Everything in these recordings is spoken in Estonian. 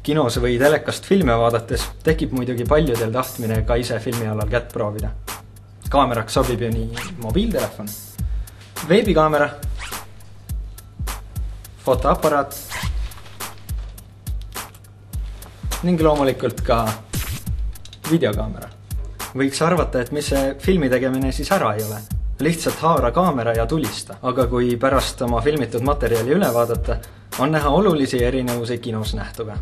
Kinos või telekast filme vaadates tekib muidugi paljudel tahtmine ka ise filmi alal kätt proovida. Kaameraks sobib ju nii mobiiltelefon, veebikaamera, fotoaparaat ning loomulikult ka videokaamera. Võiks arvata, et mis see filmi tegemine siis ära ei ole. Lihtsalt haara kaamera ja tulista. Aga kui pärast oma filmitud materjali üle vaadata, on näha olulisi erinevusi kinos nähtuga.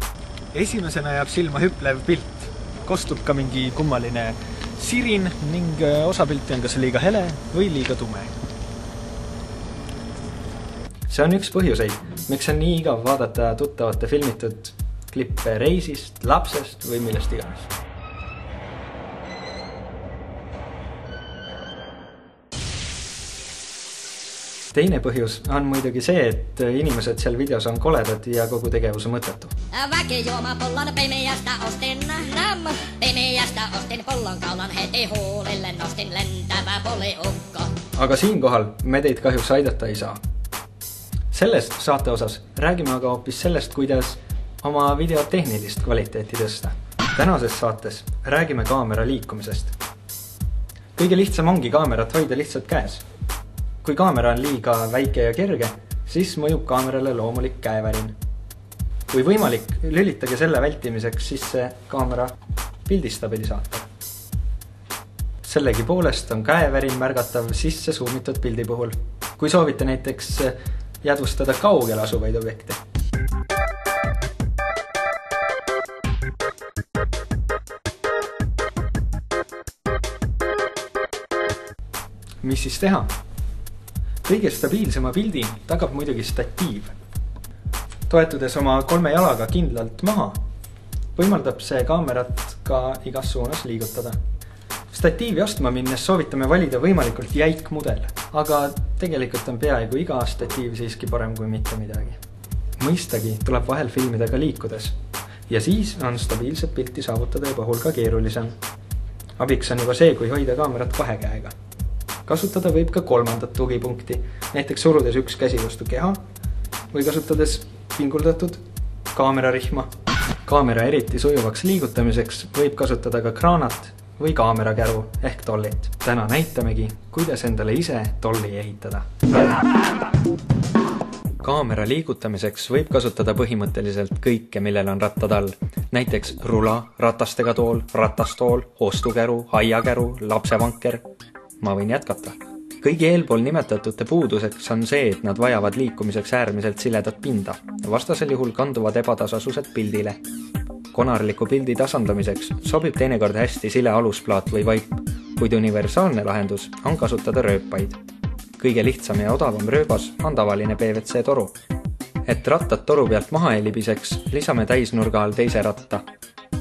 Esimesena jääb silma hüplev pilt. Kostub ka mingi kummaline sirin ning osa pilti on kas liiga hele või liiga tume. See on üks põhjuseid, miks on nii igav vaadata tuttavate filmitud klippe reisist, lapsest või millest iganes. Teine põhjus on muidugi see, et inimesed seal videos on koledad ja kogu tegevuse mõttetu. Väkijuomapullon pimeästä ostin, pimeästä ostin pullonkaulan heti huulille, nostin lentävä poliukko. Aga siinkohal me teid kahjuks aidata ei saa. Sellest saate osas räägime aga hoopis sellest, kuidas oma video tehnilist kvaliteeti tõsta. Tänases saates räägime kaamera liikumisest. Kõige lihtsam ongi kaamerat hoida lihtsalt käes. Kui kaamera on liiga väike ja kerge, siis mõjub kaamerale loomulik käevärin. Kui võimalik, lülitage selle vältimiseks sisse kaamera pildistabilisaator. Sellegi poolest on käevärin märgatav sisse suumitud pildi puhul. Kui soovite näiteks jäädvustada kaugel asuvaid objekte. Mis siis teha? Kõige stabiilsema pildi tagab muidugi statiiv. Toetudes oma 3 jalaga kindlalt maha, võimaldab see kaamerat ka igas suunas liigutada. Statiivi ostma minnes soovitame valida võimalikult jäik mudel, aga tegelikult on peaaegu iga statiiv siiski parem kui mitte midagi. Mõistagi tuleb vahel filmida ka liikudes ja siis on stabiilset pilti saavutada juba hulga keerulisem. Abiks on juba see, kui hoida kaamerat 2 käega. Kasutada võib ka 3. tugipunkti, näiteks surudes üks käsi vastu keha või kasutades pinguldatud kaamerarihma. Kaamera eriti sujuvaks liigutamiseks võib kasutada ka kraanat või kaamerakäru ehk tollit. Täna näitamegi, kuidas endale ise tolli ehitada. Kaamera liigutamiseks võib kasutada põhimõtteliselt kõike, millel on rattad all. Näiteks rula, ratastega tool, ratastool, hoostukäru, haiakäru, lapsevanker. Ma võin jätkata. Kõigi eelpool nimetatute puuduseks on see, et nad vajavad liikumiseks äärmiselt siledat pinda. Vastasel juhul kanduvad ebatasasused pildile. Konarliku pildi tasandamiseks sobib teinekord hästi sile alusplaat või vaip, kuid universaalne lahendus on kasutada rööpaid. Kõige lihtsam ja odavam rööbas on tavaline PVC toru. Et rattad toru pealt maha ei libiseks, lisame täisnurga all teise ratta.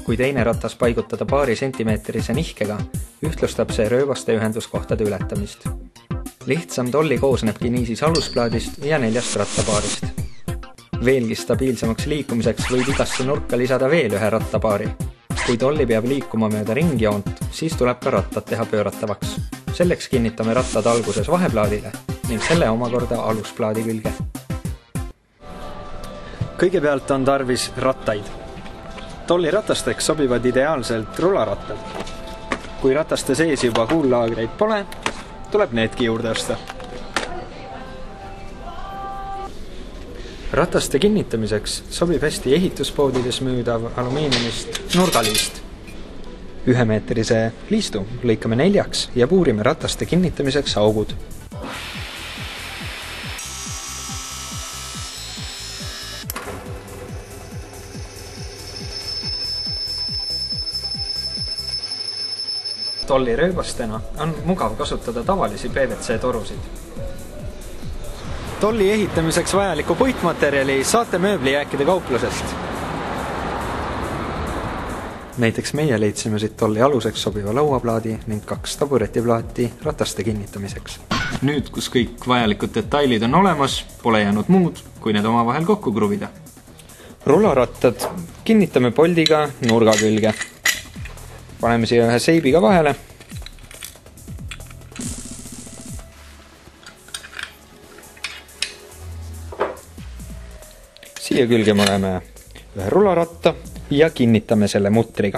Kui teine ratas paigutada paari sentimeetrise nihkega, ühtlustab see rööbaste ühenduskohtade ületamist. Lihtsam tolli koosnebki niisiis alusplaadist ja 4 rattapaarist. Veelgi stabiilsemaks liikumiseks võib igasse nurka lisada veel 1 rattapaari. Kui tolli peab liikuma mööda ringjoont, siis tuleb ka rattad teha pööratavaks. Selleks kinnitame rattad alguses vaheplaadile ning selle omakorda alusplaadi külge. Kõigepealt on tarvis rattaid. Tolli ratasteks sobivad ideaalselt rularattad. Kui rataste sees juba kuullaagreid pole, tuleb needki juurde osta. Rataste kinnitamiseks sobib hästi ehituspoodides müüdav alumiiniumist nurgaliist. 1-meetrise liistu lõikame 4 ja puurime rataste kinnitamiseks augud. Tolli rööbastena on mugav kasutada tavalisi PVC torusid. Tolli ehitamiseks vajaliku puitmaterjali saate mööblijääkide kauplusest. Näiteks meie leidsime siit tolli aluseks sobiva lauaplaadi ning 2 taburetiplaati rataste kinnitamiseks. Nüüd, kus kõik vajalikud detailid on olemas, pole jäänud muud, kui need omavahel kokku kruvida. Rularattad kinnitame poldiga nurga külge. Paneme siia 1 seibiga vahele. Siia külge me oleme ühe rularatta ja kinnitame selle mutriga.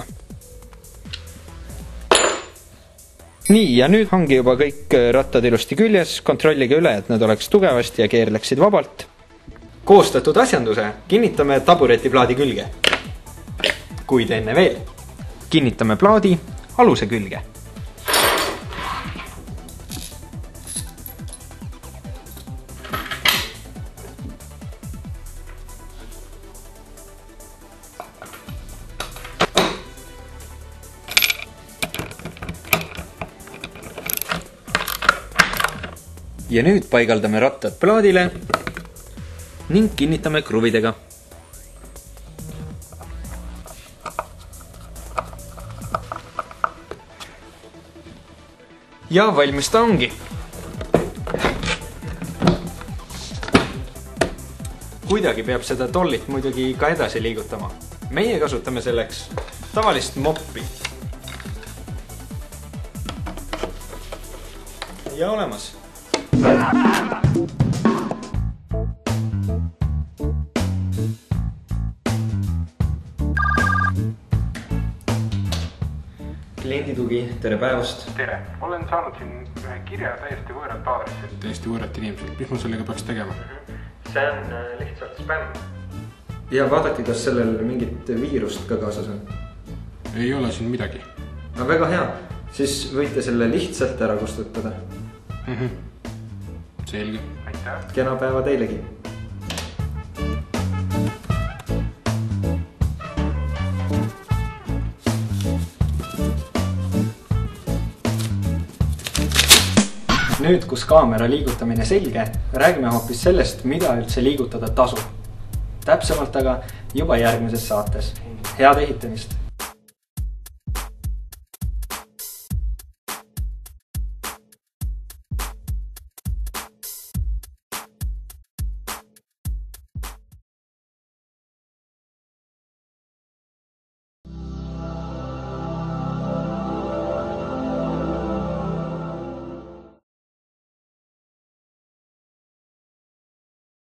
Nii, ja nüüd ongi juba kõik rattad ilusti küljes, kontrollige üle, et nad oleks tugevasti ja keerleksid vabalt. Koostatud asjanduse kinnitame taburetiplaadi külge. Kuid enne veel, kinnitame plaadi aluse külge. Ja nüüd paigaldame rattad plaadile ning kinnitame kruvidega. Ja valmis ta ongi. Kuidagi peab seda tollit muidugi ka edasi liigutama. Meie kasutame selleks tavalist moppi. Ja olemas. Klienditugi, tere päevast! Tere! Olen saanud siin ühe kirja täiesti võõrat aadressilt. Täiesti võõrat inimesed. Mis ma sellega peaks tegema? See on lihtsalt spämm. Ja vaadake, kas sellel mingit viirust ka kaasas on? Ei ole siin midagi. Aga väga hea. Siis võite selle lihtsalt ära kustutada. Selge. Aitäh. Kena päeva teilegi. Nüüd, kus kaamera liigutamine selge, räägime hoopis sellest, mida üldse liigutada tasub. Täpsemalt aga juba järgmises saates. Head ehitamist!